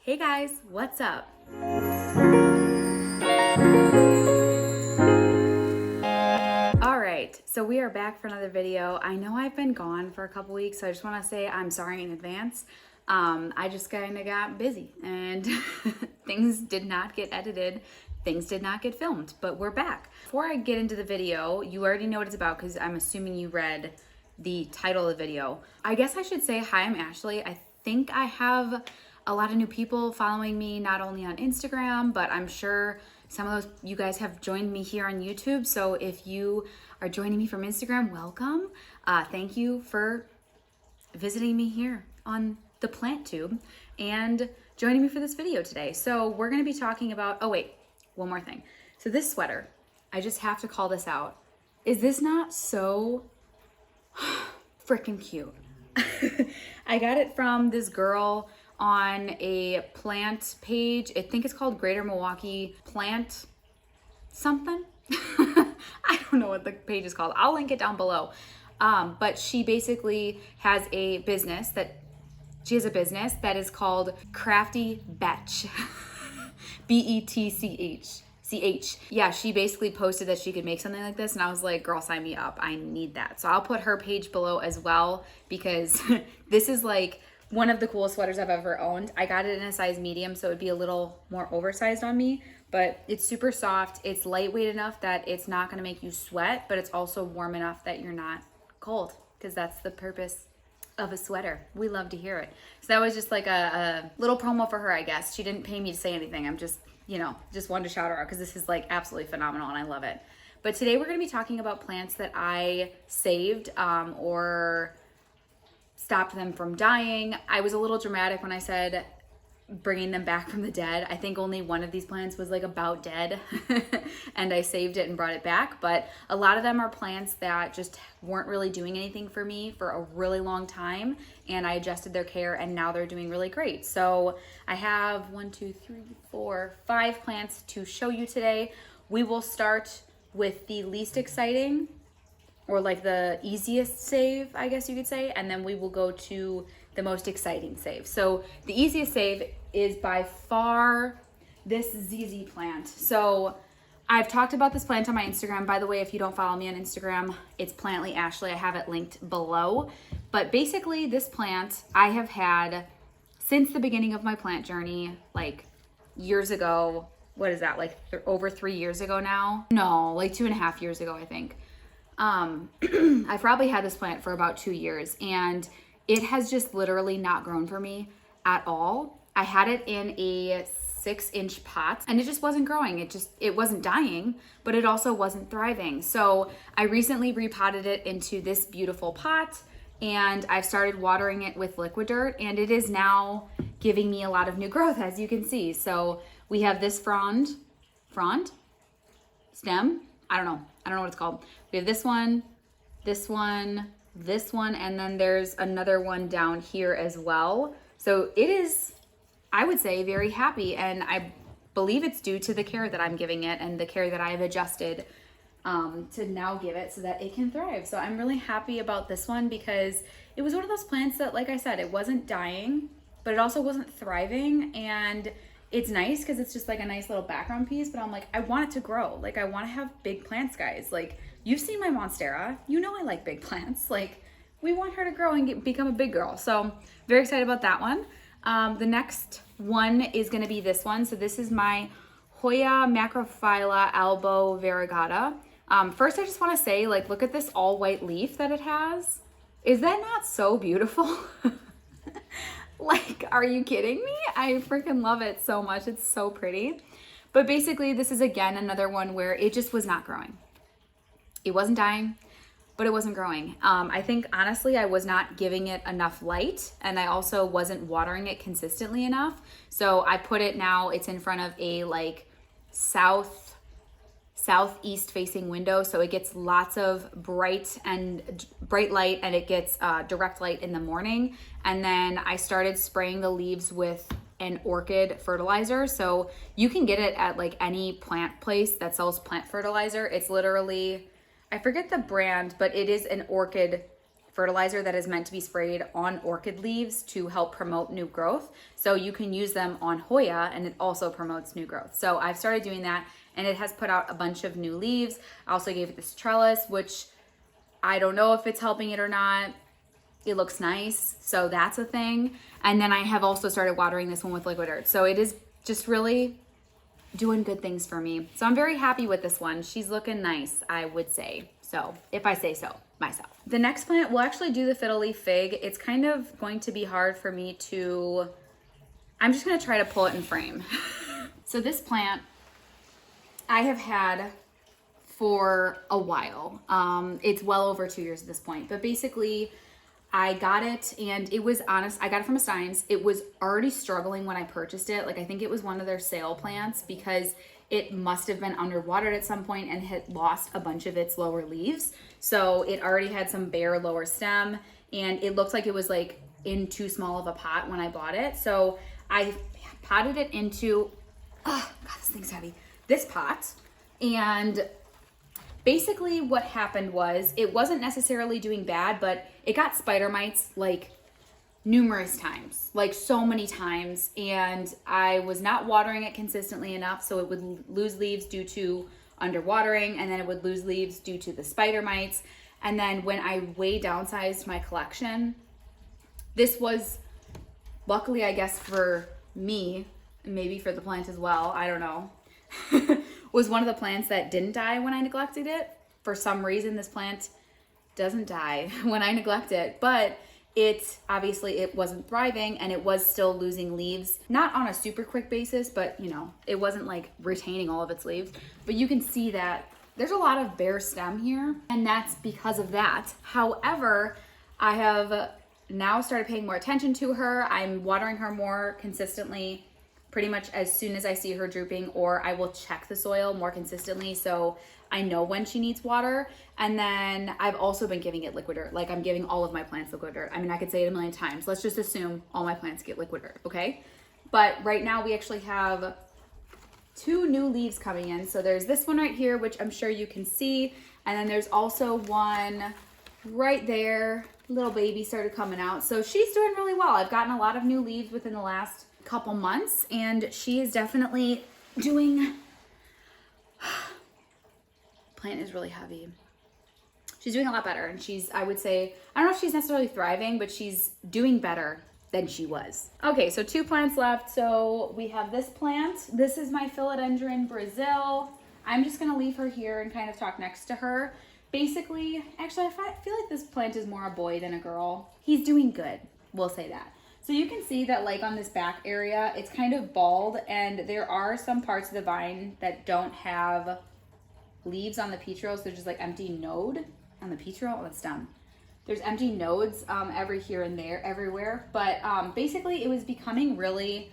Hey guys, what's up? All right, so we are back for another video. I know I've been gone for a couple weeks, so I just want to say I'm sorry in advance. I just kind of got busy and things did not get edited. Things did not get filmed, but we're back. Before I get into the video, you already know what it's about because I'm assuming you read the title of the video. I guess I should say, hi, I'm Ashley. I think I have a lot of new people following me, not only on Instagram, but I'm sure some of those you guys have joined me here on YouTube. So if you are joining me from Instagram, welcome. Thank you for visiting me here on the plant tube and joining me for this video today. So we're gonna be talking about, oh wait, one more thing. So this sweater, I just have to call this out. Is this not so freaking cute? I got it from this girl on a plant page. I think it's called Greater Milwaukee Plant something. I don't know what the page is called. I'll link it down below. But she basically has a business that is called Krafty Betch. Betchch. Yeah, she basically posted that she could make something like this, and I was like, girl, sign me up. I need that. So I'll put her page below as well, because this is like one of the coolest sweaters I've ever owned. I got it in a size medium, so it'd be a little more oversized on me, but it's super soft. It's lightweight enough that it's not gonna make you sweat, but it's also warm enough that you're not cold, because that's the purpose of a sweater. We love to hear it. So that was just like a little promo for her, I guess. She didn't pay me to say anything. I'm just, just wanted to shout her out because this is like absolutely phenomenal and I love it. But today we're gonna be talking about plants that I saved or stopped them from dying. I was a little dramatic when I said bringing them back from the dead. I think only one of these plants was like about dead and I saved it and brought it back. But a lot of them are plants that just weren't really doing anything for me for a really long time, and I adjusted their care and now they're doing really great. So I have 5 plants to show you today. We will start with the least exciting, or like the easiest save, I guess you could say, and then we will go to the most exciting save. So the easiest save is by far this ZZ plant. So I've talked about this plant on my Instagram. By the way, if you don't follow me on Instagram, it's Plantly Ashley. I have it linked below. But basically this plant I have had since the beginning of my plant journey, like years ago. What is that, like over 3 years ago now? No, like 2.5 years ago, I think. I probably had this plant for about 2 years, and it has just literally not grown for me at all. I had it in a 6-inch pot and it just wasn't growing. It wasn't dying, but it also wasn't thriving. So I recently repotted it into this beautiful pot, and I've started watering it with liquid dirt, and it is now giving me a lot of new growth, as you can see. So we have this frond, stem, I don't know what it's called. We have this one, and then there's another one down here as well. So it is, I would say, very happy, and I believe it's due to the care that I'm giving it and the care that I have adjusted to now give it so that it can thrive. So I'm really happy about this one because it was one of those plants that, like I said, it wasn't dying, but it also wasn't thriving, and it's nice because it's just like a nice little background piece, but I'm like, I want it to grow. Like, I want to have big plants, guys. Like, you've seen my Monstera. You know I like big plants. Like, we want her to grow and become a big girl. So very excited about that one. The next one is going to be this one. So this is my Hoya macrophylla elbow variegata. First, I just want to say, like, look at this all white leaf that it has. Is that not so beautiful? Like, are you kidding me? I freaking love it so much. It's so pretty. But basically, this is, again, another one where it just was not growing. It wasn't dying, but it wasn't growing. I think, honestly, I was not giving it enough light, and I also wasn't watering it consistently enough. So I put it now, it's in front of a, like, southeast facing window, so it gets lots of bright light, and it gets direct light in the morning. And then I started spraying the leaves with an orchid fertilizer. So you can get it at like any plant place that sells plant fertilizer. It's literally, I forget the brand, but it is an orchid fertilizer that is meant to be sprayed on orchid leaves to help promote new growth. So you can use them on Hoya and it also promotes new growth. So I've started doing that and it has put out a bunch of new leaves. I also gave it this trellis, which I don't know if it's helping it or not. It looks nice, so that's a thing. And then I have also started watering this one with liquid earth. So it is just really doing good things for me. So I'm very happy with this one. She's looking nice, I would say. So if I say so myself. The next plant, we'll actually do the fiddle leaf fig. It's kind of going to be hard for me to, I'm just gonna try to pull it in frame. So this plant I have had for a while. It's well over 2 years at this point, but basically I got it and it was honest. I got it from a Stein's. It was already struggling when I purchased it. Like I think it was one of their sale plants because it must have been underwatered at some point and had lost a bunch of its lower leaves. So it already had some bare lower stem and it looked like it was like in too small of a pot when I bought it. So I potted it into, oh God, this thing's heavy, this pot. And basically what happened was it wasn't necessarily doing bad, but it got spider mites like numerous times, like so many times. And I was not watering it consistently enough. So it would lose leaves due to underwatering, and then it would lose leaves due to the spider mites. And then when I way downsized my collection, this was luckily, I guess for me, and maybe for the plant as well, I don't know, was one of the plants that didn't die when I neglected it. For some reason, this plant doesn't die when I neglect it, but it obviously it wasn't thriving and it was still losing leaves, not on a super quick basis, but you know, it wasn't like retaining all of its leaves. But you can see that there's a lot of bare stem here, and that's because of that. However, I have now started paying more attention to her. I'm watering her more consistently pretty much as soon as I see her drooping, or I will check the soil more consistently so I know when she needs water. And then I've also been giving it liquid earth. Like I'm giving all of my plants liquid earth. I mean, I could say it a million times. Let's just assume all my plants get liquid earth, okay? But right now we actually have 2 new leaves coming in. So there's this one right here, which I'm sure you can see. And then there's also one right there. Little baby started coming out. So she's doing really well. I've gotten a lot of new leaves within the last couple months, and she is definitely doing, plant is really heavy. She's doing a lot better, and she's, I would say, I don't know if she's necessarily thriving, but she's doing better than she was. Okay, so 2 plants left. So we have this plant. This is my Philodendron Brazil. I'm just gonna leave her here and kind of talk next to her. Basically, actually, I feel like this plant is more a boy than a girl. He's doing good, we'll say that. So you can see that like on this back area, it's kind of bald, and there are some parts of the vine that don't have leaves on the petioles. They're just like empty node on the petiole. Oh, that's dumb. There's empty nodes every here and there, everywhere. But basically it was becoming really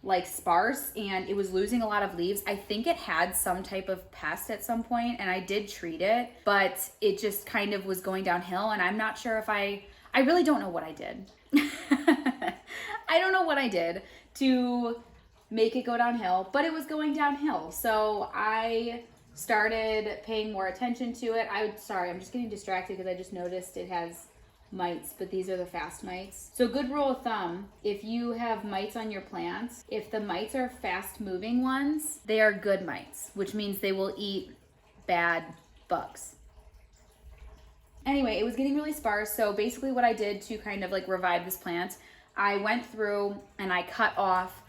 like sparse and it was losing a lot of leaves. I think it had some type of pest at some point and I did treat it, but it just kind of was going downhill, and I'm not sure if I really don't know what I did. I don't know what I did to make it go downhill, but it was going downhill. So I started paying more attention to it. Sorry, I'm just getting distracted because I just noticed it has mites, but these are the fast mites. So good rule of thumb, if you have mites on your plants, if the mites are fast moving ones, they are good mites, which means they will eat bad bugs. Anyway, it was getting really sparse. So basically what I did to kind of like revive this plant, I went through and I cut off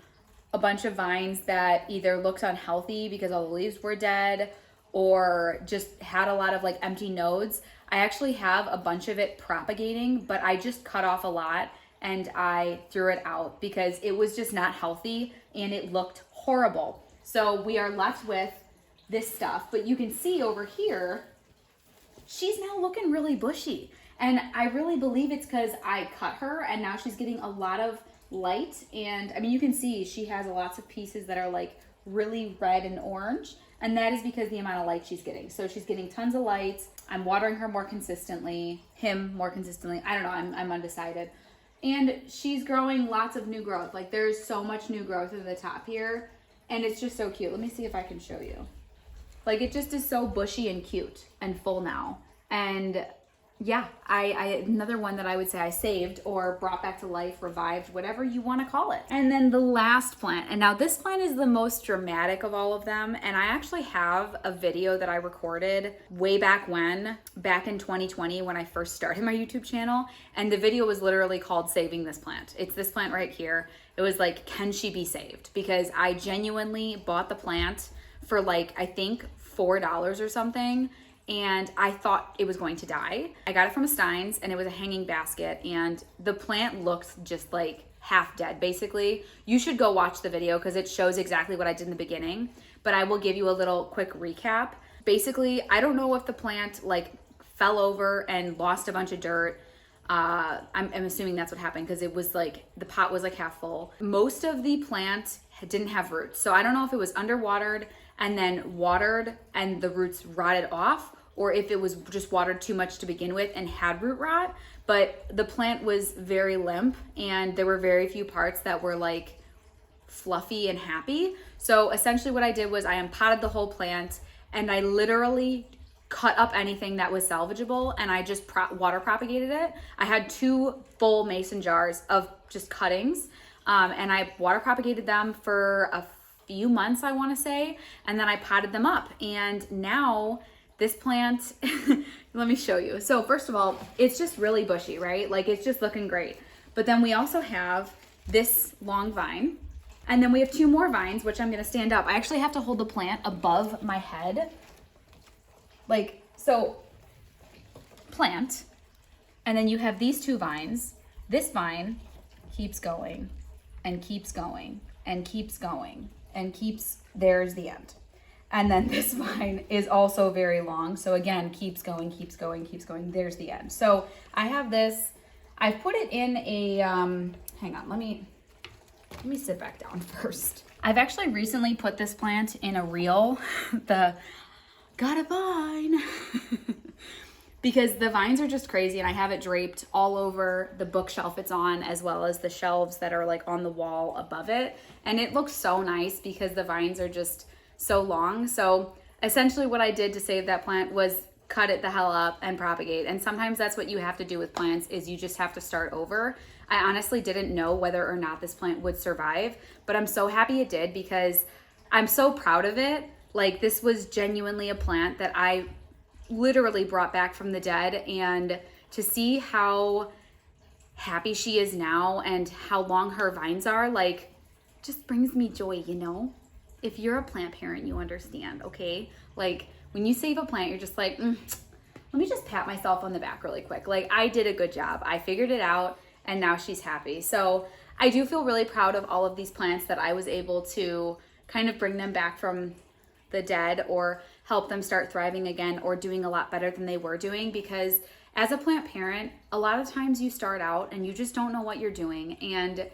a bunch of vines that either looked unhealthy because all the leaves were dead or just had a lot of like empty nodes. I actually have a bunch of it propagating, but I just cut off a lot and I threw it out because it was just not healthy and it looked horrible. So we are left with this stuff, but you can see over here, she's now looking really bushy. And I really believe it's because I cut her and now she's getting a lot of light. And I mean, you can see she has lots of pieces that are like really red and orange. And that is because the amount of light she's getting. So she's getting tons of light. I'm watering her more consistently, him more consistently. I don't know, I'm undecided. And she's growing lots of new growth. Like there's so much new growth at the top here. And it's just so cute. Let me see if I can show you. Like it just is so bushy and cute and full now. And yeah, I another one that I would say I saved or brought back to life, revived, whatever you want to call it. And then the last plant, and now this plant is the most dramatic of all of them, and I actually have a video that I recorded way back back in 2020 when I first started my YouTube channel, and the video was literally called Saving This Plant. It's this plant right here. It was like, can she be saved? Because I genuinely bought the plant for like, I think $4 or something, and I thought it was going to die. I got it from a Stein's, and it was a hanging basket, and the plant looks just like half dead basically. You should go watch the video because it shows exactly what I did in the beginning, but I will give you a little quick recap. Basically, I don't know if the plant like fell over and lost a bunch of dirt. I'm assuming that's what happened because it was like the pot was like half full. Most of the plant didn't have roots, so I don't know if it was underwatered and then watered and the roots rotted off, or if it was just watered too much to begin with and had root rot. But the plant was very limp, and there were very few parts that were like fluffy and happy. So essentially what I did was I unpotted the whole plant, and I literally cut up anything that was salvageable, and I just water propagated it. I had 2 full mason jars of just cuttings, and I water propagated them for a few months, I want to say, and then I potted them up. And now this plant, let me show you. So first of all, it's just really bushy, right? Like it's just looking great. But then we also have this long vine, and then we have 2 more vines, which I'm going to stand up. I actually have to hold the plant above my head. Like, so plant, and then you have these 2 vines. This vine keeps going and keeps going and keeps going and keeps, there's the end. And then this vine is also very long. So again, keeps going, keeps going, keeps going. There's the end. So I have this, I've put it in a, hang on, let me sit back down first. I've actually recently put this plant in a reel, the got a vine, because the vines are just crazy, and I have it draped all over the bookshelf it's on, as well as the shelves that are like on the wall above it. And it looks so nice because the vines are just so long. So essentially what I did to save that plant was cut it the hell up and propagate. And sometimes that's what you have to do with plants, is you just have to start over. I honestly didn't know whether or not this plant would survive, but I'm so happy it did because I'm so proud of it. Like, this was genuinely a plant that I literally brought back from the dead, and to see how happy she is now and how long her vines are, like, just brings me joy, you know? If you're a plant parent, you understand, okay? Like, when you save a plant, you're just like, let me just pat myself on the back really quick. Like, I did a good job. I figured it out, and now she's happy. So I do feel really proud of all of these plants that I was able to kind of bring them back from the dead, or help them start thriving again, or doing a lot better than they were doing. Because as a plant parent, a lot of times you start out and you just don't know what you're doing, and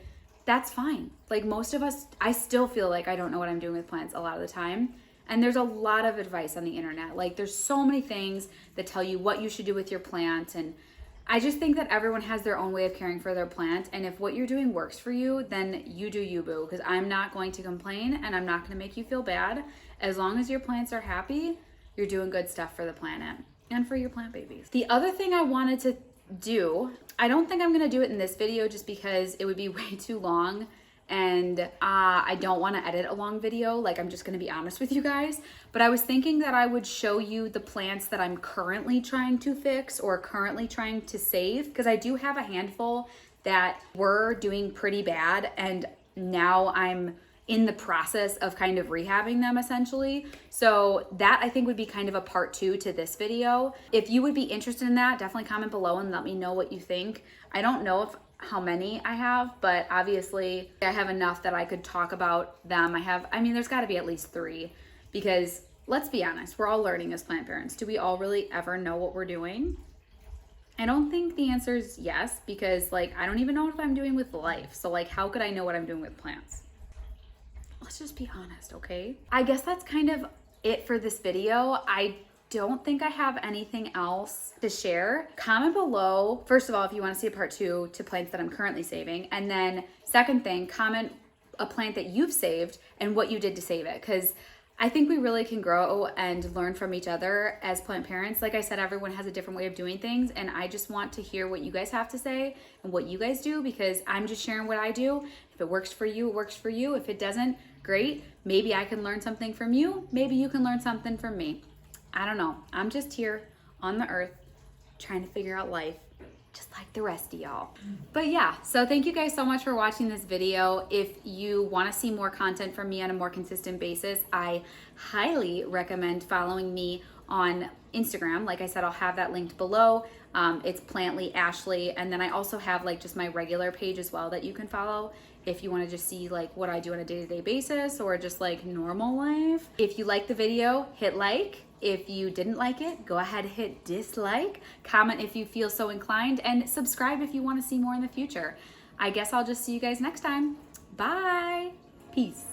that's fine. Like, most of us, I still feel like I don't know what I'm doing with plants a lot of the time. And there's a lot of advice on the internet. Like, there's so many things that tell you what you should do with your plant. And I just think that everyone has their own way of caring for their plant. And if what you're doing works for you, then you do you, boo. Because I'm not going to complain, and I'm not going to make you feel bad. As long as your plants are happy, you're doing good stuff for the planet and for your plant babies. The other thing I wanted to do, I don't think I'm going to do it in this video just because it would be way too long, and I don't want to edit a long video. Like, I'm just going to be honest with you guys. But I was thinking that I would show you the plants that I'm currently trying to fix or currently trying to save, because I do have a handful that were doing pretty bad, and now I'm in the process of kind of rehabbing them, essentially. So that, I think, would be kind of a part 2 to this video. If you would be interested in that, definitely comment below and let me know what you think. I don't know how many I have, but obviously I have enough that I could talk about them. I mean, there's got to be at least 3, because let's be honest, we're all learning as plant parents. Do we all really ever know what we're doing? I don't think the answer is yes, because like, I don't even know what I'm doing with life. So like, how could I know what I'm doing with plants? Let's just be honest, okay? I guess that's kind of it for this video. I don't think I have anything else to share. Comment below, first of all, if you want to see a part 2 to plants that I'm currently saving. And then second thing, comment a plant that you've saved and what you did to save it. Because I think we really can grow and learn from each other as plant parents. Like I said, everyone has a different way of doing things, and I just want to hear what you guys have to say and what you guys do, because I'm just sharing what I do. If it works for you, it works for you. If it doesn't, great. Maybe I can learn something from you. Maybe you can learn something from me. I don't know. I'm just here on the earth trying to figure out life, just like the rest of y'all. But yeah, so thank you guys so much for watching this video. If you want to see more content from me on a more consistent basis, I highly recommend following me on Instagram. Like I said, I'll have that linked below. It's Plantly Ashley, and then I also have like just my regular page as well that you can follow if you want to just see like what I do on a day-to-day basis or just like normal life. If you like the video, hit like. If you didn't like it, go ahead and hit dislike. Comment if you feel so inclined, and subscribe if you want to see more in the future. I guess I'll just see you guys next time. Bye. Peace.